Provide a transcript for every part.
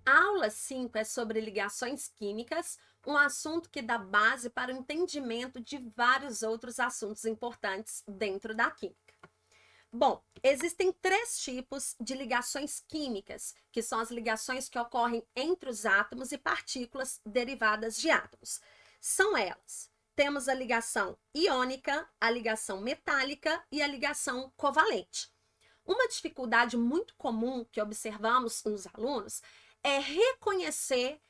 A aula 5 é sobre ligações químicas, um assunto que dá base para o entendimento de vários outros assuntos importantes dentro da química. Bom, existem 3 tipos de ligações químicas, que são as ligações que ocorrem entre os átomos e partículas derivadas de átomos. São elas: temos a ligação iônica, a ligação metálica e a ligação covalente. Uma dificuldade muito comum que observamos nos alunos é reconhecer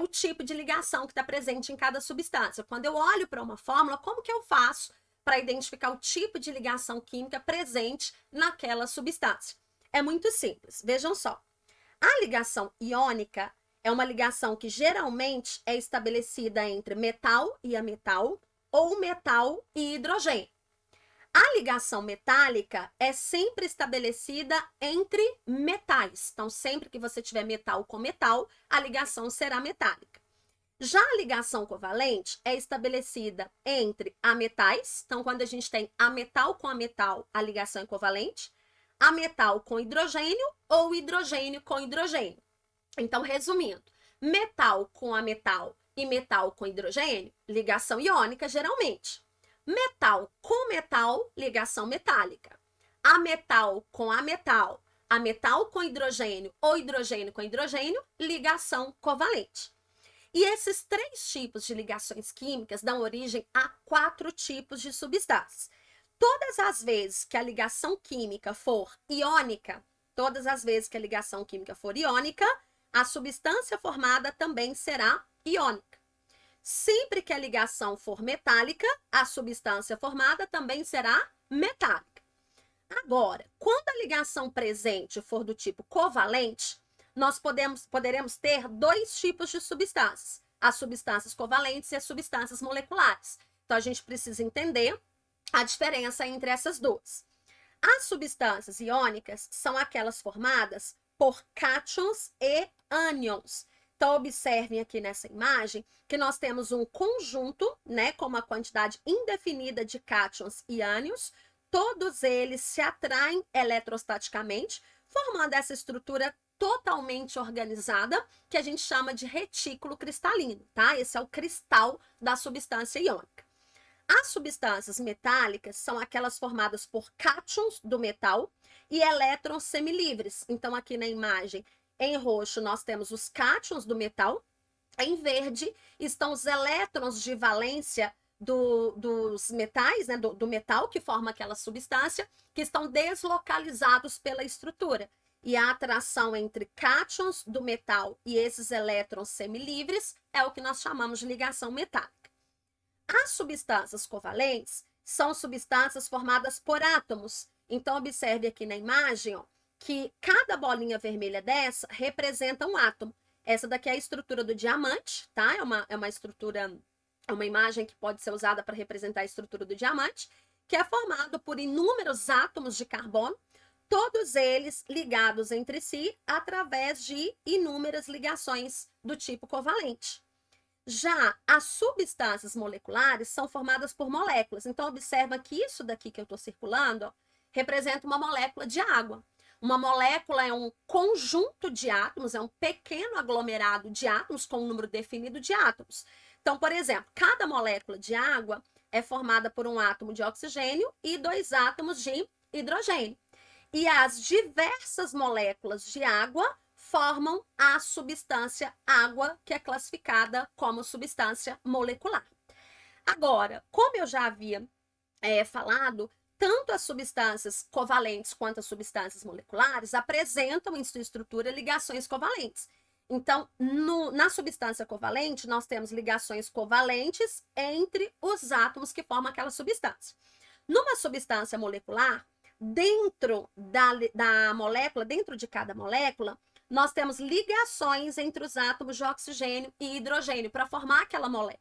o tipo de ligação que está presente em cada substância. Quando eu olho para uma fórmula, como que eu faço para identificar o tipo de ligação química presente naquela substância? É muito simples, vejam só. A ligação iônica é uma ligação que geralmente é estabelecida entre metal e ametal ou metal e hidrogênio. A ligação metálica é sempre estabelecida entre metais. Então, sempre que você tiver metal com metal, a ligação será metálica. Já a ligação covalente é estabelecida entre ametais. Então, quando a gente tem ametal com ametal, a ligação é covalente. Ametal com hidrogênio ou hidrogênio com hidrogênio. Então, resumindo, metal com ametal e metal com hidrogênio, ligação iônica geralmente. Metal com metal, ligação metálica. Ametal com ametal, ametal com hidrogênio ou hidrogênio com hidrogênio, ligação covalente. E esses 3 tipos de ligações químicas dão origem a 4 tipos de substâncias. Todas as vezes que a ligação química for iônica, a substância formada também será iônica. Sempre que a ligação for metálica, a substância formada também será metálica. Agora, quando a ligação presente for do tipo covalente, nós poderemos ter 2 tipos de substâncias: as substâncias covalentes e as substâncias moleculares. Então, a gente precisa entender a diferença entre essas duas. As substâncias iônicas são aquelas formadas por cátions e ânions. Então, observem aqui nessa imagem que nós temos um conjunto, né, com uma quantidade indefinida de cátions e ânions. Todos eles se atraem eletrostaticamente, formando essa estrutura totalmente organizada, que a gente chama de retículo cristalino, tá? Esse é o cristal da substância iônica. As substâncias metálicas são aquelas formadas por cátions do metal e elétrons semilivres. Então, aqui na imagem, em roxo, nós temos os cátions do metal. Em verde estão os elétrons de valência dos metais, né, do metal que forma aquela substância, que estão deslocalizados pela estrutura. E a atração entre cátions do metal e esses elétrons semilivres é o que nós chamamos de ligação metálica. As substâncias covalentes são substâncias formadas por átomos. Então, observe aqui na imagem, ó, que cada bolinha vermelha dessa representa um átomo. Essa daqui é a estrutura do diamante, tá? É uma estrutura, é uma imagem que pode ser usada para representar a estrutura do diamante, que é formado por inúmeros átomos de carbono, todos eles ligados entre si através de inúmeras ligações do tipo covalente. Já as substâncias moleculares são formadas por moléculas. Então, observa que isso daqui que eu estou circulando, ó, representa uma molécula de água. Uma molécula é um conjunto de átomos, é um pequeno aglomerado de átomos com um número definido de átomos. Então, por exemplo, cada molécula de água é formada por um átomo de oxigênio e 2 átomos de hidrogênio. E as diversas moléculas de água formam a substância água, que é classificada como substância molecular. Agora, como eu já havia falado, tanto as substâncias covalentes quanto as substâncias moleculares apresentam em sua estrutura ligações covalentes. Então, na substância covalente, nós temos ligações covalentes entre os átomos que formam aquela substância. Numa substância molecular, dentro da molécula, dentro de cada molécula, nós temos ligações entre os átomos de oxigênio e hidrogênio para formar aquela molécula.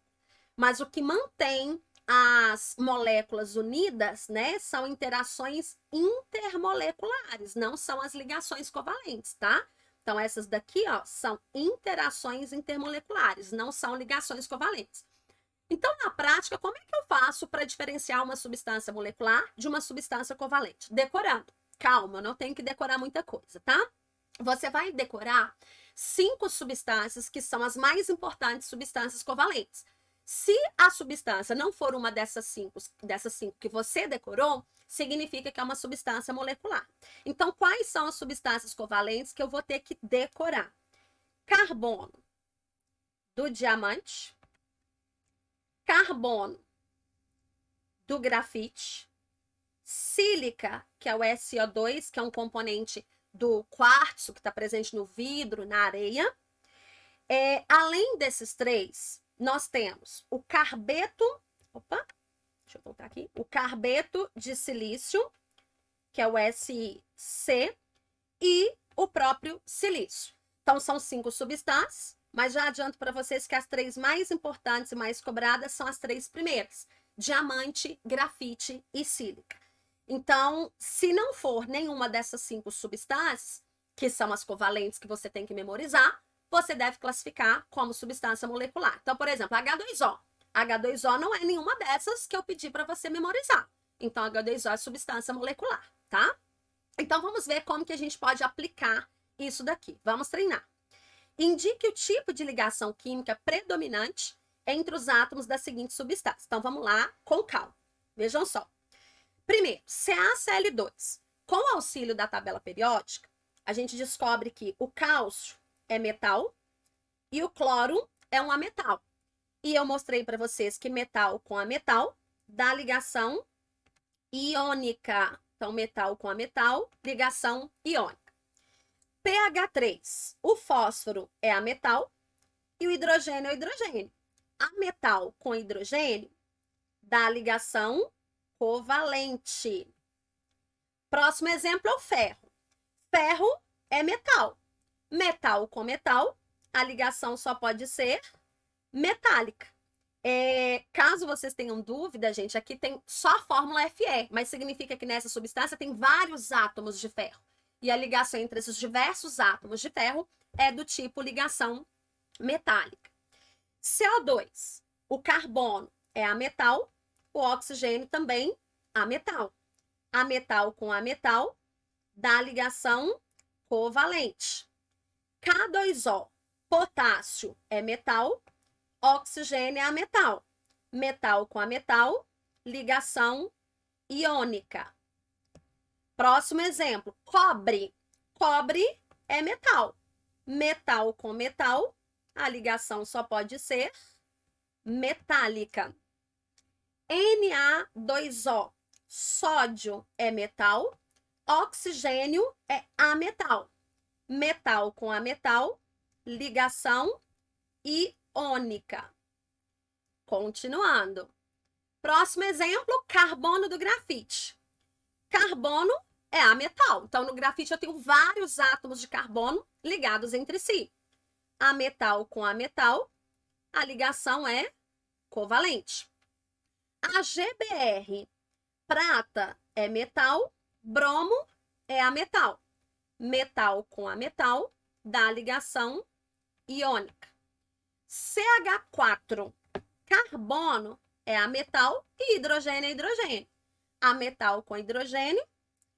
Mas o que mantém as moléculas unidas, né, são interações intermoleculares, não são as ligações covalentes, tá? Então, essas daqui, ó, são interações intermoleculares, não são ligações covalentes. Então, na prática, como é que eu faço para diferenciar uma substância molecular de uma substância covalente? Decorando. calma, eu não tenho que decorar muita coisa, tá? Você vai decorar 5 substâncias que são as mais importantes substâncias covalentes. Se a substância não for uma dessas cinco que você decorou, significa que é uma substância molecular. Então, quais são as substâncias covalentes que eu vou ter que decorar? Carbono do diamante, carbono do grafite, sílica, que é o SO2, que é um componente do quartzo, que está presente no vidro, na areia. Além desses 3, nós temos o carbeto, deixa eu voltar aqui, o carbeto de silício, que é o SiC, e o próprio silício. Então, são 5 substâncias, mas já adianto para vocês que as 3 mais importantes e mais cobradas são as 3 primeiras: diamante, grafite e sílica. Então, se não for nenhuma dessas 5 substâncias, que são as covalentes que você tem que memorizar, você deve classificar como substância molecular. Então, por exemplo, H2O. H2O não é nenhuma dessas que eu pedi para você memorizar. Então, H2O é substância molecular, tá? Então, vamos ver como que a gente pode aplicar isso daqui. Vamos treinar. Indique o tipo de ligação química predominante entre os átomos da seguinte substância. Então, vamos lá com calma. Vejam só. Primeiro, CaCl2. Com o auxílio da tabela periódica, a gente descobre que o cálcio é metal e o cloro é um ametal. E eu mostrei para vocês que metal com ametal dá ligação iônica. Então, metal com ametal, ligação iônica. pH3. O fósforo é ametal e o hidrogênio é o hidrogênio. Ametal com hidrogênio dá ligação covalente. Próximo exemplo é o ferro. Ferro é metal. Metal com metal, a ligação só pode ser metálica. Caso vocês tenham dúvida, gente, aqui tem só a fórmula Fe, mas significa que nessa substância tem vários átomos de ferro. E a ligação entre esses diversos átomos de ferro é do tipo ligação metálica. CO2. O carbono é ametal, o oxigênio também ametal. Ametal com ametal dá ligação covalente. K2O. Potássio é metal, oxigênio é ametal. Metal com ametal, ligação iônica. Próximo exemplo, cobre. Cobre é metal. Metal com metal, a ligação só pode ser metálica. Na2O. Sódio é metal, oxigênio é ametal. Metal com ametal, ligação iônica. Continuando. Próximo exemplo, carbono do grafite. Carbono é ametal. Então, no grafite eu tenho vários átomos de carbono ligados entre si. Ametal com ametal, a ligação é covalente. AgBr. Prata é metal, bromo é ametal. Metal com ametal dá ligação iônica. CH4. Carbono é ametal e hidrogênio é hidrogênio. Ametal com hidrogênio,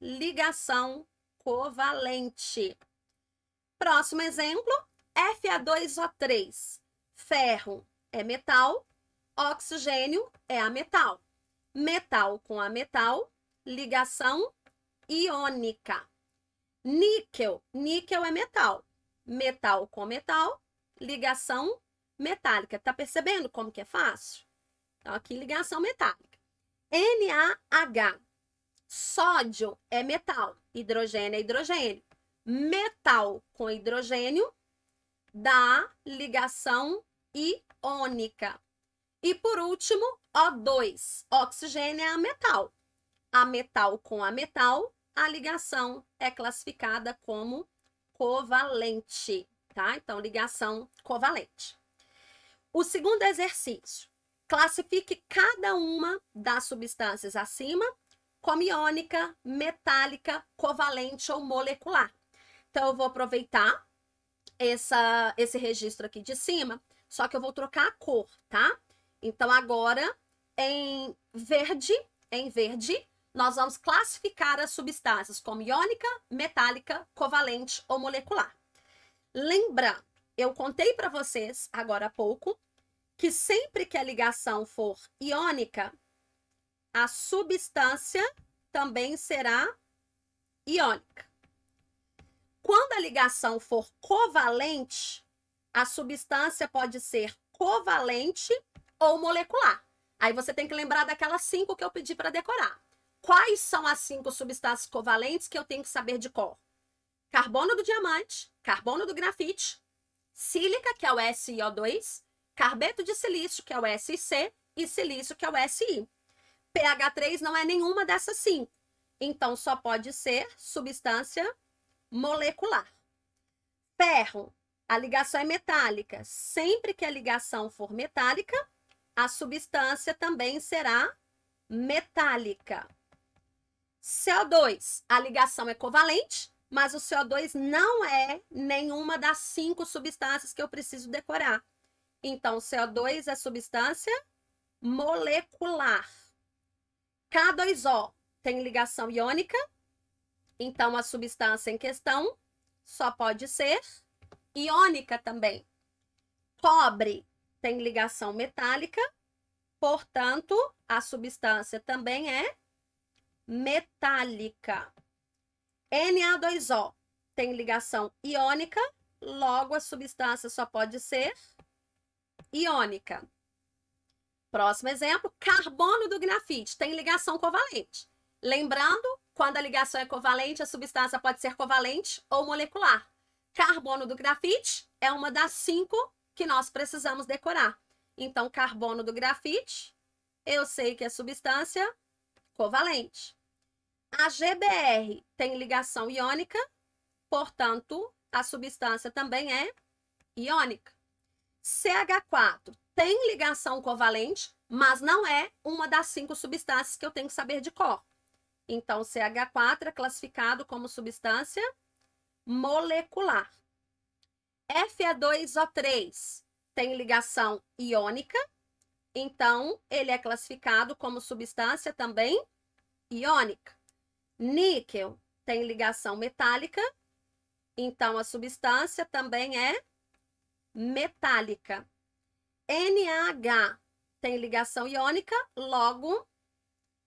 ligação covalente. Próximo exemplo, Fa2O3. Ferro é metal, oxigênio é ametal. Metal com ametal, ligação iônica. Níquel. Níquel é metal. Metal com metal, ligação metálica. Tá percebendo como que é fácil? Então, aqui, ligação metálica. NaH. Sódio é metal. Hidrogênio é hidrogênio. Metal com hidrogênio dá ligação iônica. E por último, O2. Oxigênio é ametal. Ametal com ametal, a ligação é classificada como covalente, tá? Então, ligação covalente. O segundo exercício. Classifique cada uma das substâncias acima como iônica, metálica, covalente ou molecular. Então, eu vou aproveitar esse registro aqui de cima, só que eu vou trocar a cor, tá? Então, agora, em verde, nós vamos classificar as substâncias como iônica, metálica, covalente ou molecular. Lembrando, eu contei para vocês agora há pouco que sempre que a ligação for iônica, a substância também será iônica. Quando a ligação for covalente, a substância pode ser covalente ou molecular. Aí você tem que lembrar daquelas 5 que eu pedi para decorar. Quais são as 5 substâncias covalentes que eu tenho que saber de cor? Carbono do diamante, carbono do grafite, sílica, que é o SiO2, carbeto de silício, que é o SiC, e silício, que é o Si. pH3 não é nenhuma dessas 5. Então, só pode ser substância molecular. Ferro, a ligação é metálica. Sempre que a ligação for metálica, a substância também será metálica. CO2, a ligação é covalente, mas o CO2 não é nenhuma das 5 substâncias que eu preciso decorar. Então, CO2 é substância molecular. K2O tem ligação iônica, então a substância em questão só pode ser iônica também. Cobre tem ligação metálica, portanto, a substância também é metálica. Na2O tem ligação iônica, logo a substância só pode ser iônica. Próximo exemplo, carbono do grafite tem ligação covalente. Lembrando, quando a ligação é covalente, a substância pode ser covalente ou molecular. Carbono do grafite é uma das 5 que nós precisamos decorar. Então, carbono do grafite, eu sei que é substância covalente. A GBr tem ligação iônica, portanto, a substância também é iônica. CH4 tem ligação covalente, mas não é uma das 5 substâncias que eu tenho que saber de cor. Então, CH4 é classificado como substância molecular. Fe2O3 tem ligação iônica, então ele é classificado como substância também iônica. Níquel tem ligação metálica, então a substância também é metálica. NaH tem ligação iônica, logo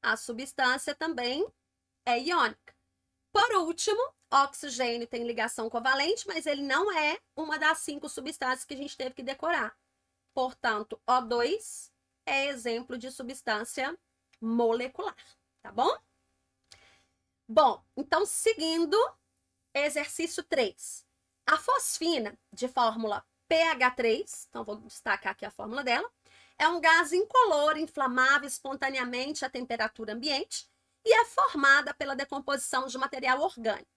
a substância também é iônica. Por último, oxigênio tem ligação covalente, mas ele não é uma das 5 substâncias que a gente teve que decorar. Portanto, O2 é exemplo de substância molecular, tá bom? Bom, então seguindo, exercício 3. A fosfina de fórmula pH3, então vou destacar aqui a fórmula dela, é um gás incolor, inflamável espontaneamente a temperatura ambiente e é formada pela decomposição de material orgânico.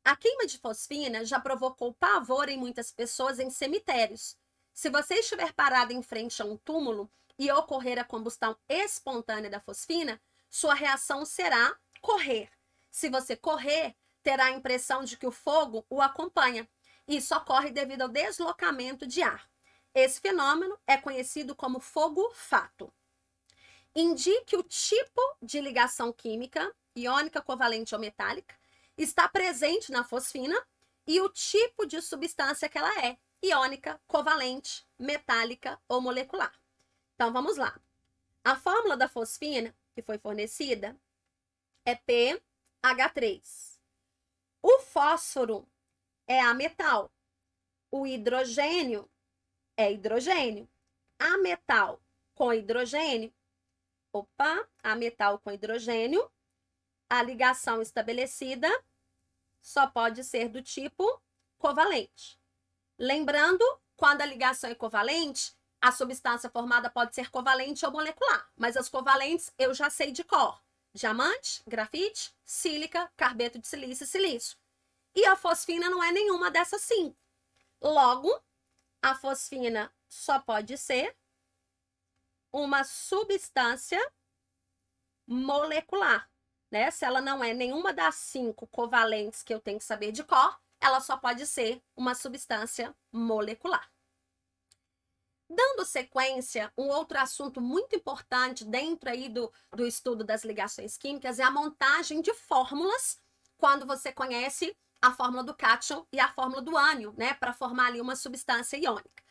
A queima de fosfina já provocou pavor em muitas pessoas em cemitérios. Se você estiver parado em frente a um túmulo e ocorrer a combustão espontânea da fosfina, sua reação será correr. Se você correr, terá a impressão de que o fogo o acompanha. Isso ocorre devido ao deslocamento de ar. Esse fenômeno é conhecido como fogo-fato. Indique o tipo de ligação química, iônica, covalente ou metálica, está presente na fosfina e o tipo de substância que ela é, iônica, covalente, metálica ou molecular. Então, vamos lá. A fórmula da fosfina que foi fornecida é PH3. O fósforo é ametal. O hidrogênio é hidrogênio. Ametal com hidrogênio. Ametal com hidrogênio. A ligação estabelecida só pode ser do tipo covalente. Lembrando, quando a ligação é covalente, a substância formada pode ser covalente ou molecular, mas as covalentes eu já sei de cor. Diamante, grafite, sílica, carbeto de silício e silício. E a fosfina não é nenhuma dessas 5. Logo, a fosfina só pode ser uma substância molecular, né? Se ela não é nenhuma das 5 covalentes que eu tenho que saber de cor, ela só pode ser uma substância molecular. Dando sequência, um outro assunto muito importante dentro aí do estudo das ligações químicas é a montagem de fórmulas quando você conhece a fórmula do cátion e a fórmula do ânion, né, para formar ali uma substância iônica.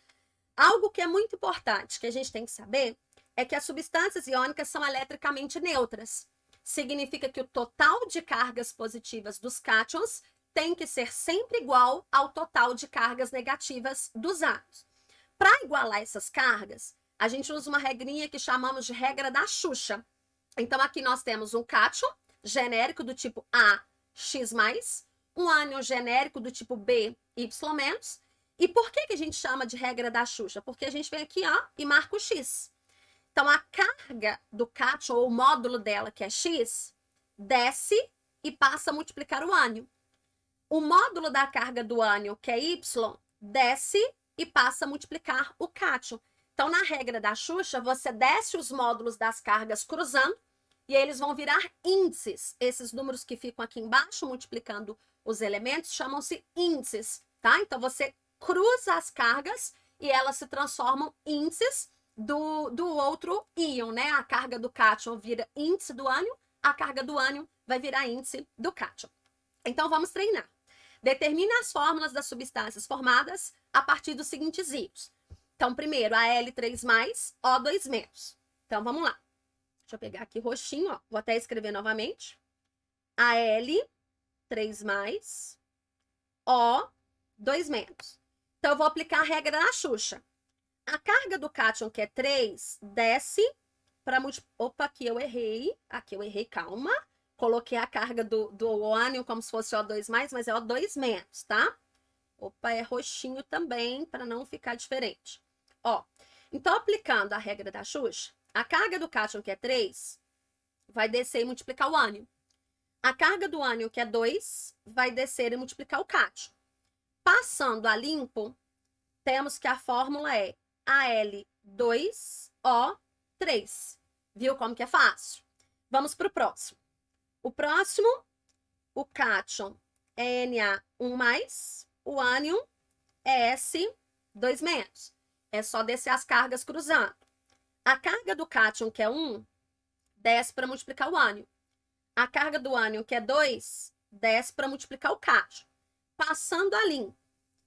Algo que é muito importante que a gente tem que saber é que as substâncias iônicas são eletricamente neutras. Significa que o total de cargas positivas dos cátions tem que ser sempre igual ao total de cargas negativas dos ánions. Para igualar essas cargas, a gente usa uma regrinha que chamamos de regra da Xuxa. Então, aqui nós temos um cátion genérico do tipo A, X+, um ânion genérico do tipo B, Y-. E por que a gente chama de regra da Xuxa? Porque a gente vem aqui, ó, e marca o X. Então, a carga do cátion, ou o módulo dela, que é X, desce e passa a multiplicar o ânion. O módulo da carga do ânion, que é Y, desce e passa a multiplicar o cátion. Então, na regra da Xuxa, você desce os módulos das cargas cruzando e eles vão virar índices. Esses números que ficam aqui embaixo, multiplicando os elementos, chamam-se índices, tá? Então, você cruza as cargas e elas se transformam índices do outro íon, né? A carga do cátion vira índice do ânion, a carga do ânion vai virar índice do cátion. Então, vamos treinar. Determina as fórmulas das substâncias formadas a partir dos seguintes íons. Então, primeiro, Al3+, O2-. Então, vamos lá. Deixa eu pegar aqui roxinho, ó. Vou até escrever novamente. Al3+, O2-. Então, eu vou aplicar a regra da Xuxa. A carga do cátion, que é 3, desce para multiplicar. Opa, aqui eu errei. Aqui eu errei, calma. Coloquei a carga do ânion como se fosse O2+, mas é O2-, tá? Opa, é roxinho também, para não ficar diferente. Ó, então, aplicando a regra da Xuxa, a carga do cátion, que é 3, vai descer e multiplicar o ânion. A carga do ânion, que é 2, vai descer e multiplicar o cátion. Passando a limpo, temos que a fórmula é Al2O3. Viu como que é fácil? Vamos para o próximo. O próximo, o cátion é Na1+, o ânion é S2-. É só descer as cargas cruzando. A carga do cátion, que é 1, desce para multiplicar o ânion. A carga do ânion, que é 2, desce para multiplicar o cátion. Passando a limpo.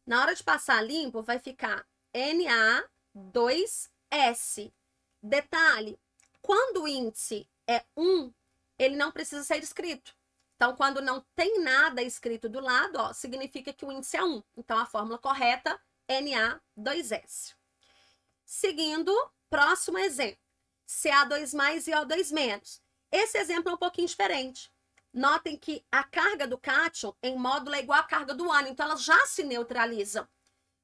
Na hora de passar a limpo, vai ficar Na2S. Detalhe, quando o índice é 1, ele não precisa ser escrito. Então, quando não tem nada escrito do lado, ó, significa que o índice é 1. Então, a fórmula correta é Na2S. Seguindo, próximo exemplo. Ca2+ e O2-. Esse exemplo é um pouquinho diferente. Notem que a carga do cátion em módulo é igual à carga do ânion, então elas já se neutralizam.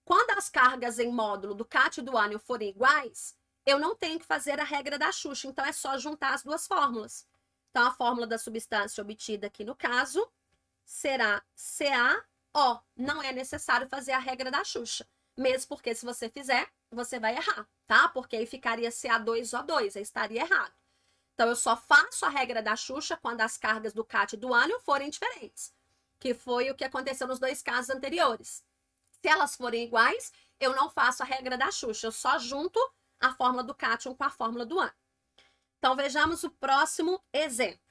Quando as cargas em módulo do cátion e do ânion forem iguais, eu não tenho que fazer a regra da Xuxa, então é só juntar as duas fórmulas. Então, a fórmula da substância obtida aqui no caso será CaO. Não é necessário fazer a regra da Xuxa, mesmo porque se você fizer, você vai errar, tá? Porque aí ficaria Ca2O2, aí estaria errado. Então, eu só faço a regra da Xuxa quando as cargas do cátion e do ânion forem diferentes, que foi o que aconteceu nos dois casos anteriores. Se elas forem iguais, eu não faço a regra da Xuxa, eu só junto a fórmula do cátion com a fórmula do ânion. Então, vejamos o próximo exemplo.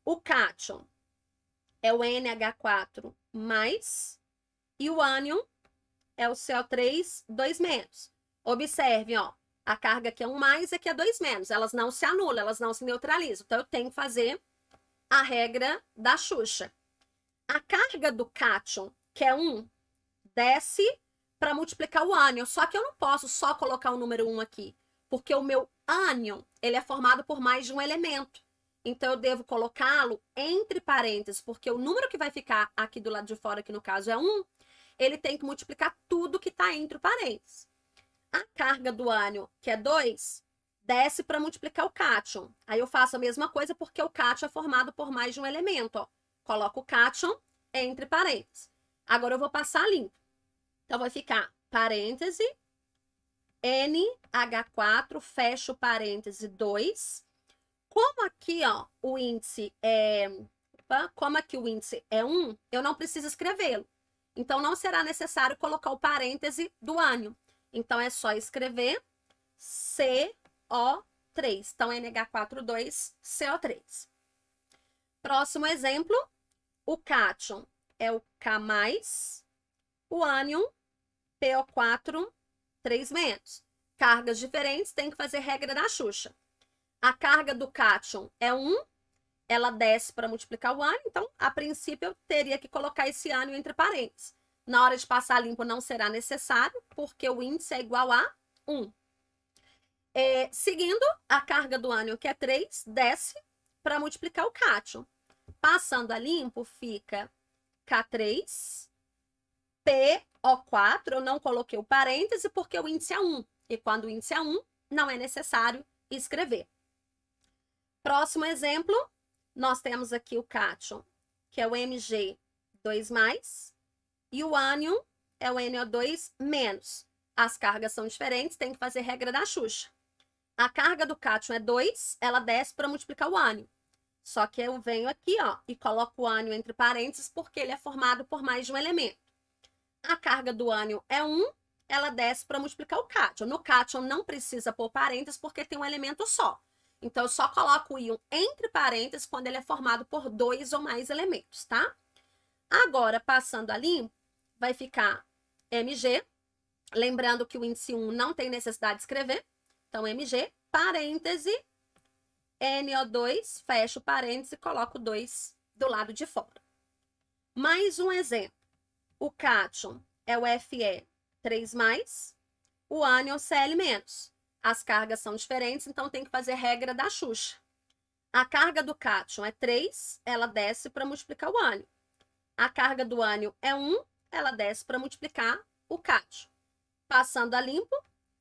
O cátion é o NH4+, e o ânion é o CO3 2-. Observem, ó, a carga aqui é 1+, aqui é 2-. Elas não se anulam, elas não se neutralizam. Então, eu tenho que fazer a regra da Xuxa. A carga do cátion, que é 1, desce para multiplicar o ânion. Só que eu não posso só colocar o número 1 aqui, porque o meu ânion, ele é formado por mais de um elemento. Então, eu devo colocá-lo entre parênteses, porque o número que vai ficar aqui do lado de fora, que no caso é 1, ele tem que multiplicar tudo que está entre parênteses. A carga do ânion, que é 2, desce para multiplicar o cátion. Aí eu faço a mesma coisa, porque o cátion é formado por mais de um elemento. Ó. Coloco o cátion entre parênteses. Agora, eu vou passar limpo. Então, vai ficar parêntese, NH4, fecho parêntese 2. Como aqui, ó, o índice é... Como aqui o índice é 1, eu não preciso escrevê-lo. Então, não será necessário colocar o parêntese do ânion. Então, é só escrever CO3. Então, NH42CO3. Próximo exemplo, o cátion é o K+, o ânion, PO4, 3-. Cargas diferentes, tem que fazer regra da Xuxa. A carga do cátion é 1, ela desce para multiplicar o ânion, então, a princípio, eu teria que colocar esse ânion entre parênteses. Na hora de passar limpo, não será necessário, porque o índice é igual a 1. Seguindo, a carga do ânion, que é 3, desce para multiplicar o cátion. Passando a limpo, fica K3, PO4, eu não coloquei o parêntese porque o índice é 1. E quando o índice é 1, não é necessário escrever. Próximo exemplo, nós temos aqui o cátion, que é o Mg2+, e o ânion é o NO2-. As cargas são diferentes, tem que fazer regra da Xuxa. A carga do cátion é 2, ela desce para multiplicar o ânion. Só que eu venho aqui, ó, e coloco o ânion entre parênteses porque ele é formado por mais de um elemento. A carga do ânion é 1, ela desce para multiplicar o cátion. No cátion não precisa pôr parênteses porque tem um elemento só. Então, eu só coloco o íon entre parênteses quando ele é formado por 2 ou mais elementos, tá? Agora, passando a limpo, vai ficar Mg. Lembrando que o índice 1 não tem necessidade de escrever. Então, Mg, parêntese, NO2, fecho parêntese e coloco 2 do lado de fora. Mais um exemplo. O cátion é o Fe3+, o ânion Cl-. As cargas são diferentes, então tem que fazer regra da Xuxa. A carga do cátion é 3, ela desce para multiplicar o ânion. A carga do ânion é 1, ela desce para multiplicar o cátion. Passando a limpo,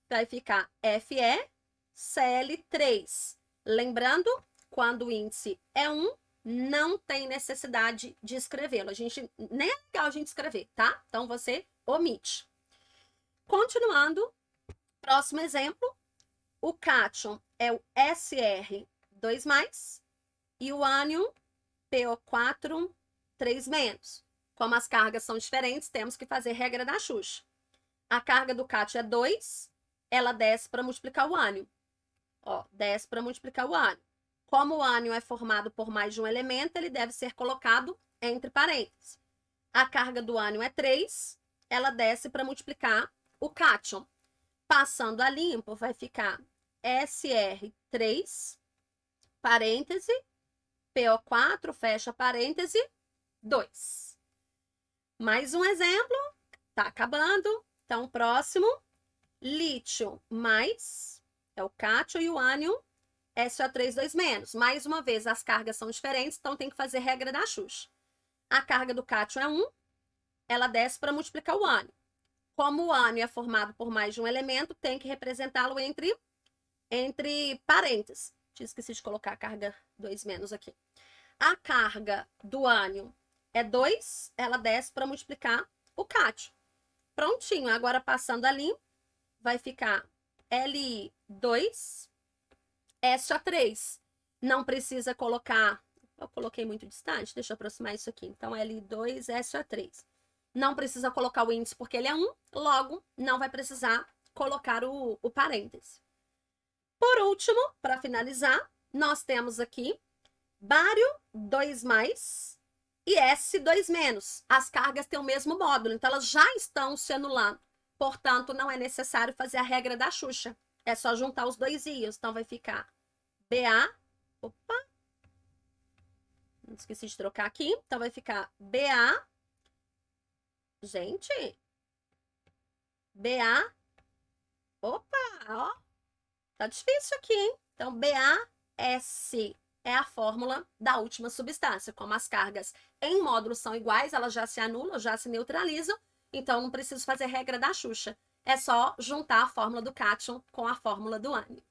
vai ficar FeCl3. Lembrando, quando o índice é 1, não tem necessidade de escrevê-lo. Nem é legal a gente escrever, tá? Então, você omite. Continuando, próximo exemplo, o cátion é o SR2+, e o ânion PO4, 3-. Como as cargas são diferentes, temos que fazer regra da Xuxa. A carga do cátion é 2, ela desce para multiplicar o ânion. Ó, desce para multiplicar o ânion. Como o ânion é formado por mais de um elemento, ele deve ser colocado entre parênteses. A carga do ânion é 3, ela desce para multiplicar o cátion. Passando a limpo, vai ficar SR3, parêntese, PO4, fecha parêntese, 2. Mais um exemplo, tá acabando. Então, próximo, lítio mais, é o cátion, e o ânion, SO3, 2-. Mais uma vez, as cargas são diferentes, então tem que fazer regra da Xuxa. A carga do cátion é 1, ela desce para multiplicar o ânion. Como o ânion é formado por mais de um elemento, tem que representá-lo entre parênteses. Esqueci de colocar a carga 2- aqui. A carga do ânion é 2, ela desce para multiplicar o cátion. Prontinho, agora passando a limpo, vai ficar Li2, SO3. Não precisa colocar, eu coloquei muito distante, deixa eu aproximar isso aqui. Então, Li2, SO3. Não precisa colocar o índice porque ele é 1, logo não vai precisar colocar o parêntese. Por último, para finalizar, nós temos aqui bário 2+ e S2-. As cargas têm o mesmo módulo, então elas já estão se anulando. Portanto, não é necessário fazer a regra da Xuxa. É só juntar os dois íons. Então, vai ficar Ba. Opa! Esqueci de trocar aqui. Então, vai ficar Ba. Gente. Ba. Opa! Ó. Tá difícil aqui, hein? Então, BaS é a fórmula da última substância. Como as cargas em módulos são iguais, elas já se anulam, já se neutralizam. Então, não preciso fazer regra da Xuxa. É só juntar a fórmula do cátion com a fórmula do ânion.